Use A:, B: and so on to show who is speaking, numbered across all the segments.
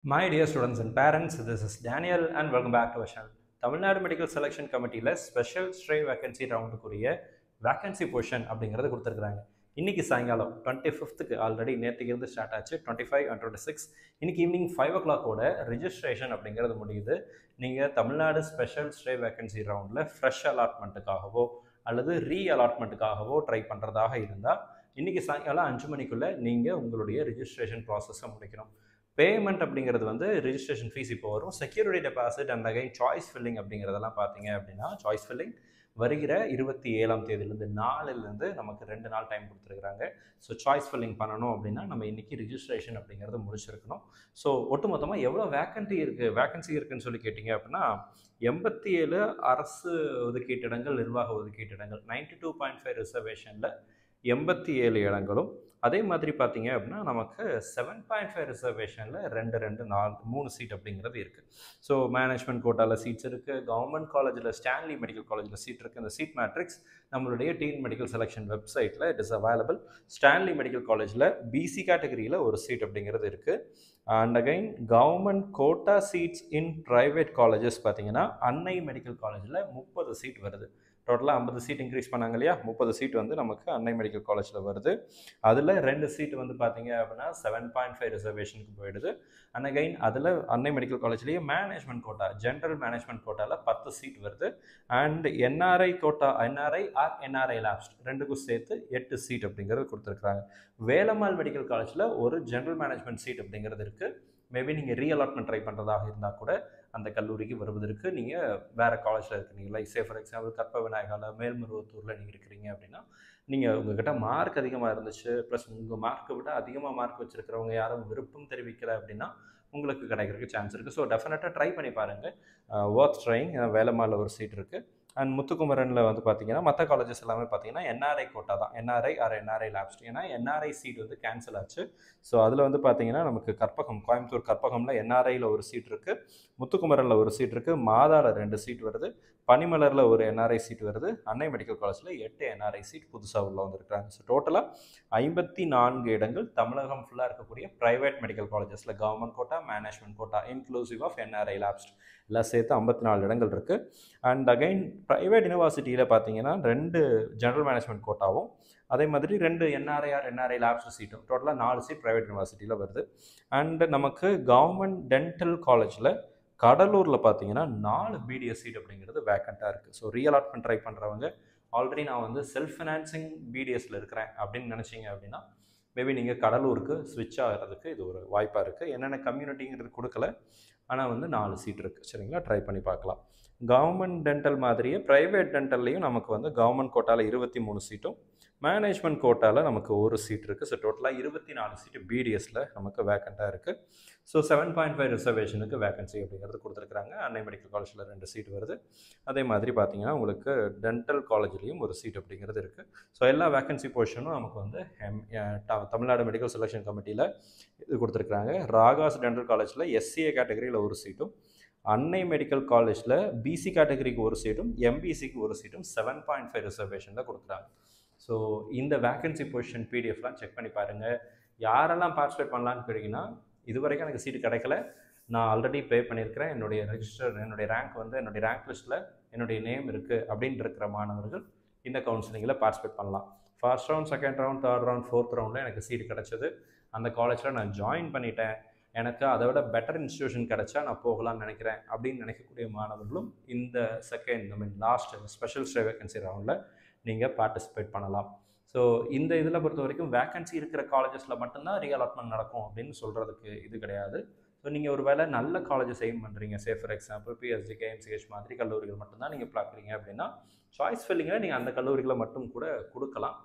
A: My dear students and parents, this is Daniel and welcome back to our channel. Tamil Nadu Medical Selection Committeeல special stray vacancy ரவுண்டுக்குரிய vacancy position அப்படிங்கிறது கொடுத்துருக்குறாங்க. இன்னைக்கு சாயங்காலம் 25க்கு already நேற்றுக்கு இருந்து ஸ்டார்ட் ஆச்சு. 25 and 26 இன்னைக்கு ஈவினிங் 5 o'clock ரிஜிஸ்ட்ரேஷன் அப்படிங்கிறது முடியுது. நீங்கள் தமிழ்நாடு ஸ்பெஷல் ஸ்ட்ரே வேகன்சி ரவுண்டில் ஃப்ரெஷ் அலாட்மெண்ட்டுக்காகவோ அல்லது ரீ அலாட்மெண்ட்டுக்காகவோ ட்ரை பண்ணுறதாக இருந்தால் இன்னைக்கு சாயங்காலம் 5 மணிக்குள்ளே நீங்கள் உங்களுடைய ரிஜிஸ்ட்ரேஷன் ப்ராசஸை முடிக்கணும். பேமெண்ட் அப்படிங்கிறது வந்து ரிஜிஸ்ட்ரேஷன் ஃபீஸ் இப்போ வரும். Security deposit and again choice filling அப்படிங்கிறதெல்லாம் பார்த்தீங்க அப்படின்னா சாய்ஸ் ஃபில்லிங் வருகிற 27ஆம் தேதியிலேருந்து நாளிலேருந்து நமக்கு 2 நாள் டைம் கொடுத்துருக்குறாங்க. ஸோ சாய்ஸ் ஃபில்லிங் பண்ணணும் அப்படின்னா நம்ம இன்றைக்கி ரிஜிஸ்ட்ரேஷன் அப்படிங்கிறது முடிச்சிருக்கணும். ஸோ ஒட்டுமொத்தமாக எவ்வளோ வேக்கன்சி இருக்குதுன்னு சொல்லி கேட்டிங்க அப்படின்னா 87 அரசு ஒதுக்கீட்டு இடங்கள், நிர்வாக ஒதுக்கீட்டு இடங்கள், 92.5 ரிசர்வேஷனில் 87 இடங்களும், அதே மாதிரி பார்த்தீங்க அப்படின்னா நமக்கு 7.5 ரிசர்வேஷனில் 3 சீட் அப்படிங்கிறது இருக்குது. ஸோ மேனேஜ்மெண்ட் கோட்டாவில் சீட்ஸ் இருக்குது. கவர்மெண்ட் காலேஜில் ஸ்டான்லி மெடிக்கல் காலேஜில் சீட் இருக்குது. இந்த சீட் மேட்ரிக்ஸ் நம்மளுடைய டீன் மெடிக்கல் செலெக்ஷன் வெப்சைட்டில் it is available. Stanley medical காலேஜில் பிசி கேட்டகரியில் ஒரு சீட் அப்படிங்கிறது இருக்குது. And again government quota seats in private colleges பார்த்தீங்கன்னா அன்னை மெடிக்கல் காலேஜில் 30 சீட் வருது. டோட்டலாக 50 சீட் இன்க்ரீஸ் பண்ணாங்க இல்லையா, 30 சீட் வந்து நமக்கு அன்னை மெடிக்கல் காலேஜில் வருது. அதில் 2 சீட் வந்து பார்த்தீங்க அப்படின்னா 7.5 ரிசர்வேஷனுக்கு போயிடுது. அண்ட் அகைன் அதில் அன்னை மெடிக்கல் காலேஜ்லேயே மேனேஜ்மெண்ட் கோட்டா, ஜென்ரல் மேனேஜ்மெண்ட் கோட்டாவில் 10 சீட் வருது. And NRI quota, NRI lapsed ரெண்டுக்கும் சேர்த்து 8 சீட் அப்படிங்கிறது கொடுத்துருக்குறாங்க. வேலம்மாள் மெடிக்கல் காலேஜில் ஒரு ஜென்ரல் மேனேஜ்மெண்ட் சீட் அப்படிங்கிறது இருக்குது. மேபி நீங்கள் ரீஅலாட்மெண்ட் ட்ரை பண்ணுறதாக இருந்தால் கூட அந்த கல்லூரிக்கு வருவதற்கு நீங்கள் வேறு காலேஜில் இருக்கிறீங்க, லைக் சே ஃபார் எக்ஸாம்பிள் கற்ப விநாயகாவில், மேல்மருவத்தூரில் நீங்கள் இருக்கிறீங்க அப்படின்னா நீங்கள் உங்கள்கிட்ட மார்க் அதிகமாக இருந்துச்சு, ப்ளஸ் உங்கள் மார்க்கை விட அதிகமாக மார்க் வச்சுருக்கிறவங்க யாரும் விருப்பம் தெரிவிக்கலை அப்படின்னா உங்களுக்கு கிடைக்கிறதுக்கு சான்ஸ் இருக்குது. ஸோ டெஃபினட்டாக ட்ரை பண்ணி பாருங்கள், ஒர்த் ட்ரைங். வேலம்மாவில் ஒரு சீட் இருக்குது. அண்ட் முத்துக்குமரனில் வந்து பார்த்தீங்கன்னா மற்ற காலேஜஸ் எல்லாமே பார்த்தீங்கன்னா என்ஆர்ஐ கோட்டா தான், என்ஆர்ஐ லாப்ஸ்ட். ஏன்னா என்ஆர்ஐ சீட் வந்து கேன்சல் ஆச்சு. ஸோ அதில் வந்து பார்த்தீங்கன்னா நமக்கு கோயம்புத்தூர் கற்பகமில் என்ஆர்ஐயில் ஒரு சீட் இருக்குது, முத்துக்குமரனில் ஒரு சீட் இருக்குது, மாதாவில் 2 சீட் வருது, பனிமலரில் ஒரு என்ஆர்ஐ சீட் வருது, அன்னை மெடிக்கல் காலேஜில் 8 என்ஆர்ஐ சீட் புதுசாக உள்ள வந்துருக்காங்க. ஸோ டோட்டலாக 54 இடங்கள் தமிழகம் ஃபுல்லாக இருக்கக்கூடிய ப்ரைவேட் மெடிக்கல் காலேஜஸில் government quota, management quota inclusive of NRI lapsed எல்லாம் சேர்த்து 54 இடங்கள் இருக்குது. அண்ட் அகைன் ப்ரைவேட் யூனிவர்சிட்டியில் பார்த்தீங்கன்னா 2 ஜென்ரல் மேனேஜ்மெண்ட் கோட்டாவும் அதே மாதிரி 2 என்ஆர்ஐ லாப்ஸ் சீட்டும், டோட்டலாக 4 சீட் ப்ரைவேட் யூனிவர்சிட்டியில் வருது. அண்ட் நமக்கு கவர்மெண்ட் டென்டல் காலேஜில் கடலூரில் பார்த்தீங்கன்னா 4 பிடிஎஸ் சீட் அப்படிங்கிறது வேக்கண்ட்டாக இருக்குது. ஸோ ரீஅலாட்மெண்ட் ட்ரை பண்ணுறவங்க, ஆல்ரெடி நான் வந்து செல்ஃப் ஃபினான்சிங் பிடிஎஸில் இருக்கிறேன் அப்படின்னு நினச்சிங்க அப்படின்னா மேபி நீங்கள் கடலூருக்கு ஸ்விட்ச் ஆகிறதுக்கு இது ஒரு வாய்ப்பாக இருக்குது. என்னென்ன கம்யூனிட்டிங்கிறது கொடுக்கல, ஆனால் வந்து 4 சீட் இருக்குது. சரிங்களா, ட்ரை பண்ணி பார்க்கலாம். கவர்மெண்ட் டென்டல் மாதிரியே ப்ரைவேட் டென்டல்லையும் நமக்கு வந்து கவர்மெண்ட் கோட்டாவில் 23 சீட்டும், மேனேஜ்மெண்ட் கோட்டாவில் நமக்கு ஒரு சீட் இருக்குது. ஸோ டோட்டலாக 24 சீட்டு பிடிஎஸில் நமக்கு வேக்கண்ட்டாக இருக்குது. ஸோ 7.5 ரிசர்வேஷனுக்கு வேக்கன்சி அப்படிங்கிறது கொடுத்துருக்குறாங்க. அன்னை மெடிக்கல் காலேஜில் 2 சீட் வருது. அதே மாதிரி பார்த்தீங்கன்னா உங்களுக்கு டென்டல் காலேஜ்லேயும் ஒரு சீட் அப்படிங்கிறது இருக்குது. ஸோ எல்லா வேக்கன்சி பொசிஷனும் நமக்கு வந்து தமிழ்நாடு மெடிக்கல் செலெக்ஷன் கமிட்டியில் இது கொடுத்துருக்குறாங்க. ராகாஸ் டென்டல் காலேஜில் எஸ்சிஏ கேட்டகரியில் ஒரு சீட்டும், அன்னை மெடிக்கல் காலேஜில் பிசி கேட்டகரிக்கு ஒரு சீட்டும், எம்பிசிக்கு ஒரு சீட்டும் 7.5 ரிசர்வேஷனில் கொடுக்குறாங்க. ஸோ இந்த வேக்கன்சி பொசிஷன் பிடிஎஃப்லாம் செக் பண்ணி பாருங்கள். யாரெல்லாம் பார்ட்டிசிபேட் பண்ணலான்னு கேட்டிங்கன்னா, இது வரைக்கும் எனக்கு சீட்டு கிடைக்கல, நான் ஆல்ரெடி பே பண்ணியிருக்கிறேன், என்னுடைய ரேங்க் வந்து என்னுடைய ரேங்க் லிஸ்ட்டில் என்னுடைய நேம் இருக்குது அப்படின்னு இருக்கிற மாணவர்கள் இந்த கவுன்சிலிங்கில் பார்ட்டிசிபேட் பண்ணலாம். First round, second round, third round, fourth ரவுண்டில் எனக்கு சீட்டு கிடச்சிது. அந்த காலேஜில் நான் ஜாயின் பண்ணிட்டேன், எனக்கு அதை விட பெட்டர் இன்ஸ்டியூஷன் கிடச்சா நான் போகலான்னு நினைக்கிறேன் அப்படின்னு நினைக்கக்கூடிய மாணவர்களும் இந்த லாஸ்ட் ஸ்பெஷல் ஸ்டே வேகன்சி ரவுண்டில் நீங்கள் பார்ட்டிசிபேட் பண்ணலாம். ஸோ இந்த இதில் பொறுத்த வரைக்கும் வேக்கன்சி இருக்கிற காலேஜஸில் மட்டும்தான் ரீஅலாட்மெண்ட் நடக்கும் அப்படின்னு சொல்கிறதுக்கு இது கிடையாது. ஸோ நீங்கள் ஒரு வேளை நல்ல காலேஜஸ் எய்ம் பண்ணுறீங்க, say for example PSG, KMCH மாதிரி கல்லூரிகள் மட்டும்தான் நீங்கள் பார்க்குறீங்க அப்படின்னா சாய்ஸ் ஃபில்லிங்கில் நீங்கள் அந்த கல்லூரிகளை மட்டும் கூட கொடுக்கலாம்.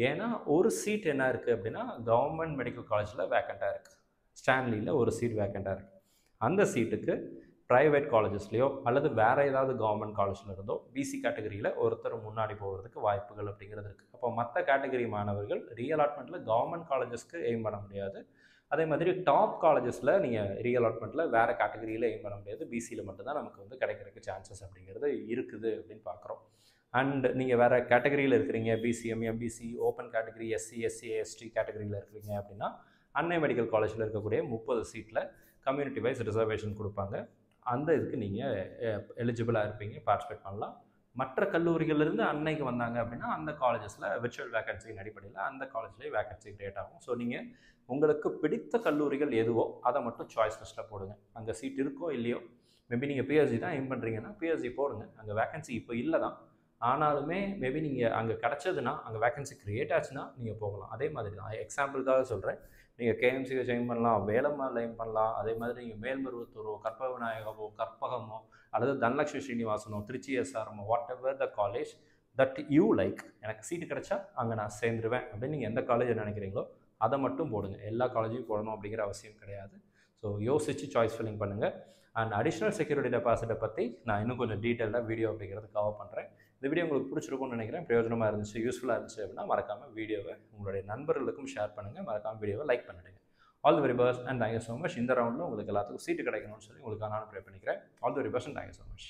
A: ஏன்னா ஒரு சீட் என்ன இருக்குது அப்படின்னா கவர்மெண்ட் மெடிக்கல் காலேஜில் வேக்கண்ட்டாக இருக்குது, ஸ்டான்லியில் ஒரு சீட் வேக்கண்ட்டாக இருக்குது. அந்த சீட்டுக்கு ப்ரைவேட் காலேஜஸ்லையோ அல்லது வேறு ஏதாவது கவர்மெண்ட் காலேஜில் இருந்தோ பிசி கேட்டகரியில் ஒருத்தர் முன்னாடி போகிறதுக்கு வாய்ப்புகள் அப்படிங்கிறது இருக்குது. அப்போ மற்ற கேட்டகரி மாணவர்கள் ரீஅலாட்மெண்ட்டில் கவர்மெண்ட் காலேஜஸ்க்கு எய்ம் பண்ண முடியாது. அதே மாதிரி டாப் காலேஜஸில் நீங்கள் ரீஅலாட்மெண்ட்டில் வேறு கேட்டகரியில் எய்ம் பண்ண முடியாது, பிசியில் மட்டும்தான் நமக்கு வந்து கிடைக்கிறதுக்கு சான்சஸ் அப்படிங்கிறது இருக்குது அப்படின்னு பார்க்குறோம். அண்ட் நீங்கள் வேறு கேட்டகரியில் இருக்கிறீங்க, BCM, MBC, open category, SC, ST கேட்டகரியில் இருக்கிறீங்க அப்படின்னா அன்னை மெடிக்கல் காலேஜில் இருக்கக்கூடிய 30 சீட்டில் கம்யூனிட்டி வைஸ் ரிசர்வேஷன் கொடுப்பாங்க. அந்த இதுக்கு நீங்கள் எலிஜிபிளாக இருப்பீங்க, பார்ட்டிசிபேட் பண்ணலாம். மற்ற கல்லூரிகளிலிருந்து அன்னைக்கு வந்தாங்க அப்படின்னா அந்த காலேஜஸில் விர்ச்சுவல் வேகன்சியின் அடிப்படையில் அந்த காலேஜ்லேயே வேகன்சி கிரியேட் ஆகும். ஸோ நீங்கள் உங்களுக்கு பிடித்த கல்லூரிகள் எதுவோ அதை மட்டும் சாய்ஸ் லிஸ்ட்டில் போடுங்க. அங்கே சீட் இருக்கோ இல்லையோ, மேபி நீங்கள் பிஎஸ்சி தான் எய்ம் பண்ணுறீங்கன்னா பிஎஸ்சி போடுங்க. அங்கே வேகன்சி இப்போ இல்லை தான், ஆனாலுமே மேபி நீங்கள் அங்கே கிடச்சதுன்னா, அங்கே வேகன்சி க்ரியேட் ஆச்சுன்னா நீங்கள் போகலாம். அதே மாதிரி தான் எக்ஸாம்பிளுக்காக சொல்கிறேன், நீங்கள் கேஎம்சியை எய்ம் பண்ணலாம், வேலம்மாள் எய்ம் பண்ணலாம். அதே மாதிரி நீங்கள் மேல்மருவத்தூரோ, கற்பக விநாயகவோ, கற்பகமோ, அல்லது தனலட்சுமி ஸ்ரீனிவாசனோ, திருச்சி எஸ்ஆர்எம்மோ, whatever the college that you like, எனக்கு சீட்டு கிடைச்சா அங்கே நான் சேர்ந்துருவேன் அப்படின்னு நீங்கள் எந்த காலேஜை நினைக்கிறீங்களோ அதை மட்டும் போடுங்க. எல்லா காலேஜையும் போடணும் அப்படிங்கிற அவசியம் கிடையாது. ஸோ யோசித்து சாய்ஸ் ஃபில்லிங் பண்ணுங்கள். அண்ட் அடிஷ்னல் செக்யூரிட்டி டெபாசிட்டை பற்றி நான் இன்னும் கொஞ்சம் டீட்டெயிலாக வீடியோ அப்படிங்கிறது கவர் பண்ணுறேன். இந்த வீடியோ உங்களுக்கு பிடிச்சிருக்கும்னு நினைக்கிறேன். பிரயோஜனமாக இருந்துச்சு, யூஸ்ஃபுல்லாக இருந்துச்சு அப்படின்னா மறக்காமல் வீடியோவை உங்களுடைய நண்பர்களுக்கும் ஷேர் பண்ணுங்கள். மறக்காமல் வீடியோவை லைக் பண்ணிடுங்க. All the very best and thank you so much. இந்த ரவுண்டில் உங்களுக்கு எல்லாத்துக்கும் சீட்டு கிடைக்கணும்னு சொல்லி உங்களுக்கு நான் ப்ரே பண்ணிக்கிறேன். All the very best and thank you so much.